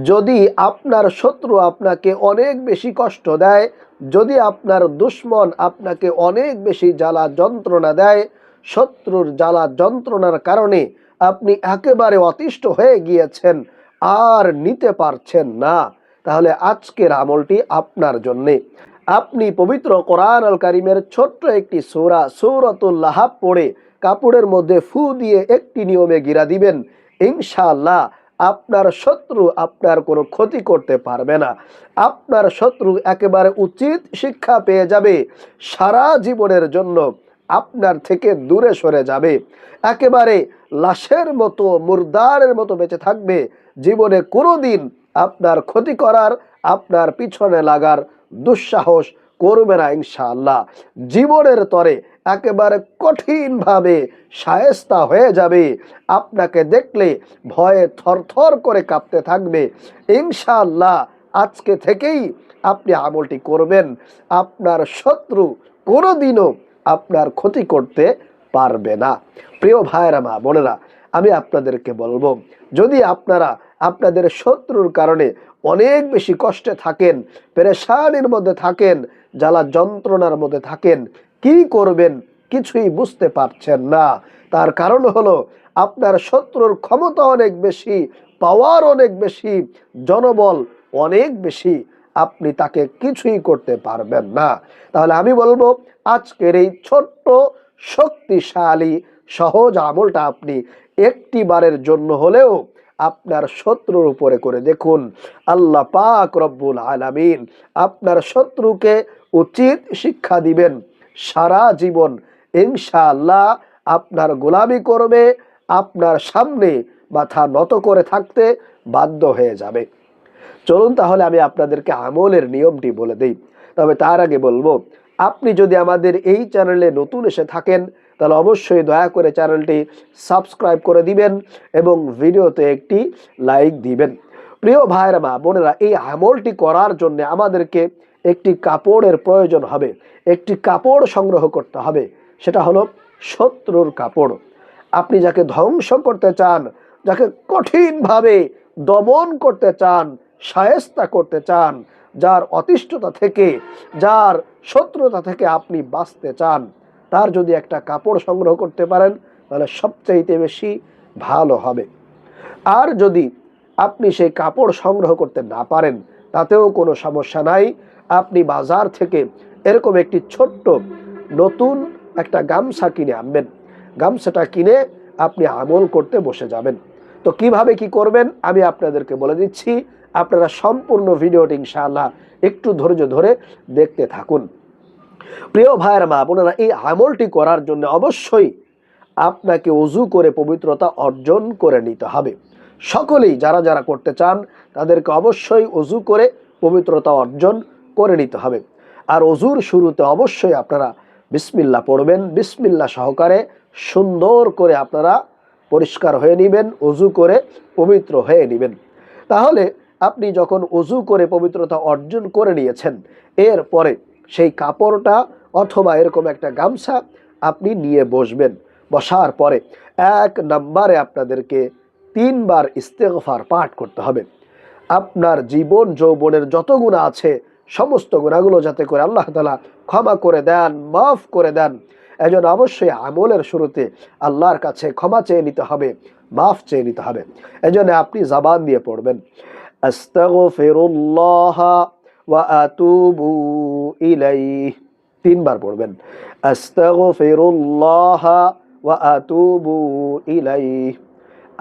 যদি আপনার শত্রু আপনাকে অনেক বেশি কষ্ট দেয়, যদি আপনার দুশমন আপনাকে অনেক বেশি জ্বালা যন্ত্রণা দেয়, শত্রুর জ্বালা যন্ত্রণার কারণে আপনি একেবারে অতিষ্ঠ হয়ে গিয়েছেন, আর নিতে পারছেন না, তাহলে আজকের আমলটি আপনার জন্যে। আপনি পবিত্র কোরআন আল কারিমের ছোট্ট একটি সূরা সূরাতুল লাহাব পড়ে কাপড়ের মধ্যে ফু দিয়ে একটি নিয়মে গিরা দিবেন, ইনশাআল্লাহ আপনার শত্রু আপনার কোনো ক্ষতি করতে পারবে না। আপনার শত্রু একেবারে উচিত শিক্ষা পেয়ে যাবে, সারা জীবনের জন্য আপনার থেকে দূরে সরে যাবে, একেবারে লাশের মতো মুর্দারের মতো বেঁচে থাকবে, জীবনে কোনোদিন আপনার ক্ষতি করার, আপনার পিছনে লাগার দুঃসাহস করবে না ইনশাআল্লাহ। জীবনের তরে একেবারে কঠিনভাবে শায়েস্তা হয়ে যাবে, আপনাকে দেখলে ভয়ে থরথর করে কাঁপতে থাকবে। ইনশাআল্লাহ আজকে থেকেই আপনি আমলটি করবেন, আপনার শত্রু কোনোদিনও আপনার ক্ষতি করতে পারবে না। প্রিয় ভাইয়েরা, মা বোনেরা, আমি আপনাদেরকে বলবো, যদি আপনারা আপনাদের শত্রুর কারণে অনেক বেশি কষ্টে থাকেন, পেরেশানির মধ্যে থাকেন, জ্বালা যন্ত্রণার মধ্যে থাকেন, কি করবেন কিছুই বুঝতে পারছেন না, তার কারণ হলো আপনার শত্রুর ক্ষমতা অনেক বেশি, পাওয়ার অনেক বেশি, জনবল অনেক বেশি, আপনি তাকে কিছুই করতে পারবেন না। তাহলে আমি বলবো, আজকের এই ছোট্ট শক্তিশালী সহজ আমলটা আপনি একটি বারের জন্য হলেও আপনার শত্রুর উপরে করে দেখুন। আল্লাহ পাক রব্বুল আলামিন আপনার শত্রুকে উচিত শিক্ষা দিবেন, সারা জীবন ইনশাআল্লাহ আপনার গোলামি করবে, আপনার সামনে মাথা নত করে থাকতে বাধ্য হয়ে যাবে। চলুন তাহলে আমি আপনাদেরকে আমলের নিয়মটি বলে দেই। তবে তার আগে বলবো, আপনি যদি আমাদের এই চ্যানেলে নতুন এসে থাকেন, তাহলে অবশ্যই দয়া করে চ্যানেলটি সাবস্ক্রাইব করে দিবেন এবং ভিডিওতে একটি লাইক দিবেন। প্রিয় ভাইয়েরা, মা বোনেরা, এই আমলটি করার জন্য আমাদেরকে একটি কাপড়ের প্রয়োজন হবে, একটি কাপড় সংগ্রহ করতে হবে, সেটা হলো শত্রুর কাপড়। আপনি যাকে ধ্বংস করতে চান, যাকে কঠিনভাবে দমন করতে চান, শায়েস্তা করতে চান, যার অতিষ্ঠতা থেকে, যার শত্রুতা থেকে আপনি বাঁচতে চান, তার যদি একটা কাপড় সংগ্রহ করতে পারেন তাহলে সবচাইতে বেশি ভালো হবে। আর যদি আপনি সেই কাপড় সংগ্রহ করতে না পারেন, তাতেও কোনো সমস্যা নাই, আপনি বাজার থেকে এরকম একটি ছোট্ট নতুন একটা গামছা কিনে আনবেন। গামছাটা কিনে আপনি আমল করতে বসে যাবেন। তো কিভাবে কি করবেন আমি আপনাদেরকে বলে দিচ্ছি, আপনারা সম্পূর্ণ ভিডিওটি ইনশাআল্লাহ একটু ধৈর্য ধরে দেখতে থাকুন। প্রিয় ভাইয়ের, মা বোনেরা, এই আমলটি করার জন্য অবশ্যই আপনাকে ওযু করে পবিত্রতা অর্জন করে নিতে হবে। সকলেই যারা যারা করতে চান তাদেরকে অবশ্যই ওযু করে পবিত্রতা অর্জন করে নিতে হবে। আর ওযুর শুরুতে অবশ্যই আপনারা বিসমিল্লাহ পড়বেন, বিসমিল্লাহ সহকারে সুন্দর করে আপনারা পরিষ্কার হয়ে নেবেন, ওযু করে পবিত্র হয়ে নেবেন। তাহলে আপনি যখন ওযু করে পবিত্রতা অর্জন করে নিয়েছেন, এরপরে সেই কাপড়টা অথবা এরকম একটা গামছা আপনি নিয়ে বসবেন। বসার পরে 1 নম্বরে আপনাদেরকে 3 বার ইস্তেগফার পাঠ করতে হবে। আপনার জীবন যৌবনের যত গুনাহ আছে সমস্ত গুনাহগুলো যাতে করে আল্লাহ তাআলা ক্ষমা করে দেন, মাফ করে দেন, এজন্য অবশ্যই আমলের শুরুতে আল্লাহর কাছে ক্ষমা চেয়ে নিতে হবে, মাফ চেয়ে নিতে হবে। এজন্য আপনি জবান দিয়ে পড়বেন, আস্তাগফিরুল্লাহ ওয়া আতুবু ইলাইহি। 3 বার পড়বেন, আস্তাগফিরুল্লাহ ওয়া আতুবু ইলাইহি,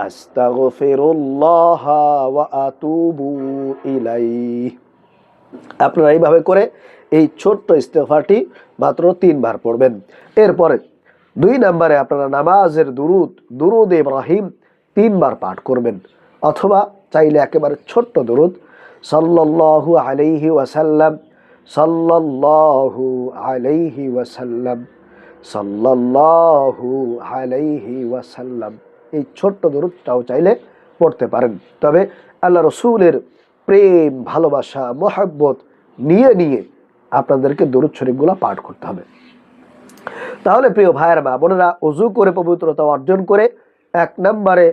আস্তাগফিরুল্লাহ ওয়া আতুবু ইলাইহি। আপনারা এইভাবে করে এই ছোট্ট ইস্তেগফারটি মাত্র 3 বার পড়বেন। এরপরে 2 নম্বরে আপনারা নামাজের দুরুদ ইব্রাহিম 3 বার পাঠ করবেন, অথবা চাইলে একেবারে ছোট্ট দুরুদ, সাল্লাল্লাহু আলাইহি ওয়াসাল্লাম, সাল্লাল্লাহু আলাইহি ওয়াসাল্লাম, সাল্লাল্লাহু আলাইহি ওয়াসাল্লাম, এই ছোট্ট দুরুদটাও চাইলে পড়তে পারেন। তবে আল্লাহ রসুলের প্রেম, ভালোবাসা, মহব্বত নিয়ে নিয়ে আপনাদেরকে দরুদ শরীফগুলো পাঠ করতে হবে। তাহলে প্রিয় ভাইয়ের, মা বোনেরা, ওযু করে পবিত্রতা অর্জন করে 1 নম্বরে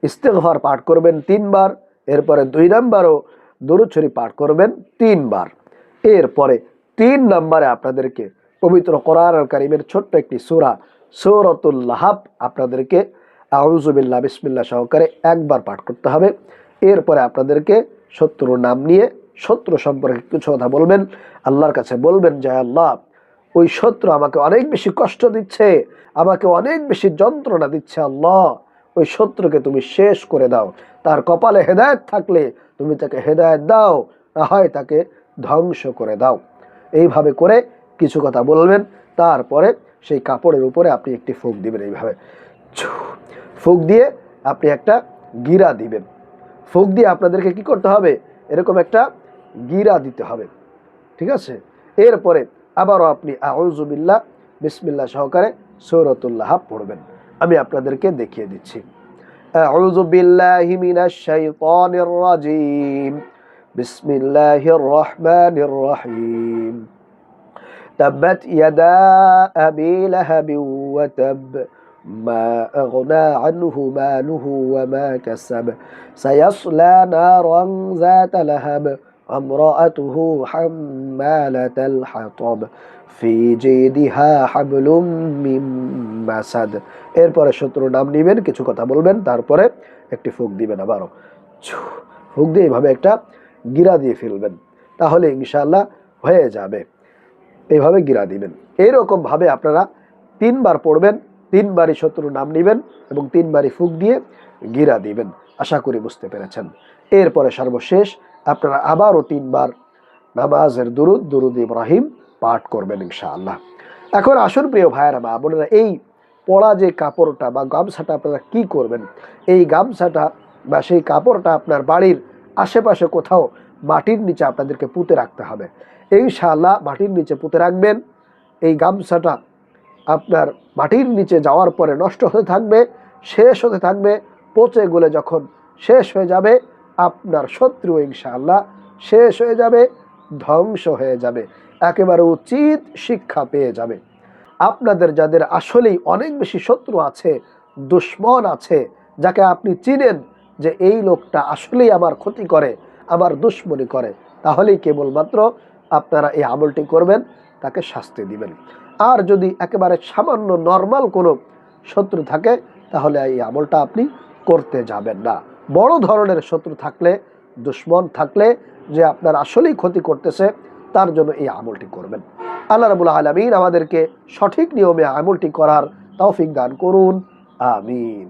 ইস্তেগফার পাঠ করবেন 3 বার, এরপরে 2 নাম্বারও দরুদ শরীফ পাঠ করবেন 3 বার। এরপরে 3 নাম্বারে আপনাদেরকে পবিত্র কোরআন কারীমের ছোট্ট একটি সূরা সূরাতুল লাহাব আপনাদেরকে আউযু বিল্লাহ বিসমিল্লাহ সহকারে একবার পাঠ করতে হবে। এরপরে আপনাদেরকে শত্রুর নাম নিয়ে শত্রু সম্পর্কে কিছু কথা বলবেন, আল্লাহর কাছে বলবেন যে আল্লাহ, ওই শত্রু আমাকে অনেক বেশি কষ্ট দিচ্ছে, আমাকে অনেক বেশি যন্ত্রণা দিচ্ছে, আল্লাহ ওই শত্রুকে তুমি শেষ করে দাও, তার কপালে হেদায়েত থাকলে তুমি তাকে হেদায়েত দাও, না হয় তাকে ধ্বংস করে দাও। এইভাবে করে কিছু কথা বলবেন। তারপরে সেই কাপড়ের উপরে আপনি একটি ফুঁক দিবেন, এইভাবে ফুঁক দিয়ে আপনি একটা গিরা দিবেন। ফুঁক দিয়ে আপনাদেরকে কি করতে হবে, এরকম একটা গিরা দিতে হবে, ঠিক আছে। এরপরে আবারও আপনি আউযু বিল্লাহ বিসমিল্লাহ সহকারে সূরাতুল লাহাব পড়বেন। আমি আপনাদেরকে দেখিয়ে দিচ্ছি। আউযু বিল্লাহি মিনাশ শাইতানির রাজিম, বিসমিল্লাহির রহমানির রহিম। তাব্বাত ইয়াদা আবি লাহাবিন ওয়া তাব, মা আগনা আনহু মালুহু ওয়া মা কাসাব, সায়াসলা নারান যাতা লাহাব, আমরাআতুহু হাম্মালাতাল হাতাব, ফি জিদিহা হাবলুম মিন মাসাদ। এরপরে শত্রুর নাম নেবেন, কিছু কথা বলবেন, তারপরে একটি ফুঁক দিবেন, আবারও ফুঁক দিয়ে এইভাবে একটা গিরা দিয়ে ফেলবেন, তাহলে ইনশাআল্লাহ হয়ে যাবে। এইভাবে গিরা দিবেন। এইরকম ভাবে আপনারা 3 বার পড়বেন, 3 বারই শত্রুর নাম নেবেন এবং 3 বারই ফুঁক দিয়ে গিরা দিবেন। আশা করি বুঝতে পেরেছেন। এরপরে সর্বশেষ আপনারা আবারও 3 বার নামাজের দুরুদ ইব্রাহিম পাঠ করবেন ইনশাআল্লাহ। এখন আসুন প্রিয় ভাইয়েরা মা বোনেরা, এই পড়া যে কাপড়টা বা গামছাটা আপনারা কি করবেন, এই গামছাটা বা সেই কাপড়টা আপনার বাড়ির আশেপাশে কোথাও মাটির নিচে আপনাদেরকে পুঁতে রাখতে হবে। ইনশাআল্লাহ মাটির নিচে পুঁতে রাখবেন। এই গামছাটা আপনার মাটির নিচে যাওয়ার পরে নষ্ট হতে থাকবে, শেষ হতে থাকবে, পচে গলে যখন শেষ হয়ে যাবে, আপনার শত্রু ইনশাআল্লাহ শেষ হয়ে যাবে, ধ্বংস হয়ে যাবে, একেবারে উচিত শিক্ষা পেয়ে যাবে। আপনাদের যাদের আসলেই অনেক বেশি শত্রু আছে, দুশ্মন আছে, যাকে আপনি চিনেন যে এই লোকটা আসলেই আমার ক্ষতি করে, আমার দুশ্মনী করে, তাহলেই কেবলমাত্র আপনারা এই আমলটি করবেন, তাকে শাস্তি দিবেন। আর যদি একেবারে সামান্য নর্মাল কোনো শত্রু থাকে, তাহলে এই আমলটা আপনি করতে যাবেন না। বড় ধরনের শত্রু থাকলে, দুশ্মন থাকলে, যে আপনার আসলেই ক্ষতি করতেছে, তার জন্য এই আমলটি করবেন। আল্লাহ রাব্বুল আলামিন আমাদেরকে সঠিক নিয়মে আমলটি করার তৌফিক দান করুন। আমিন।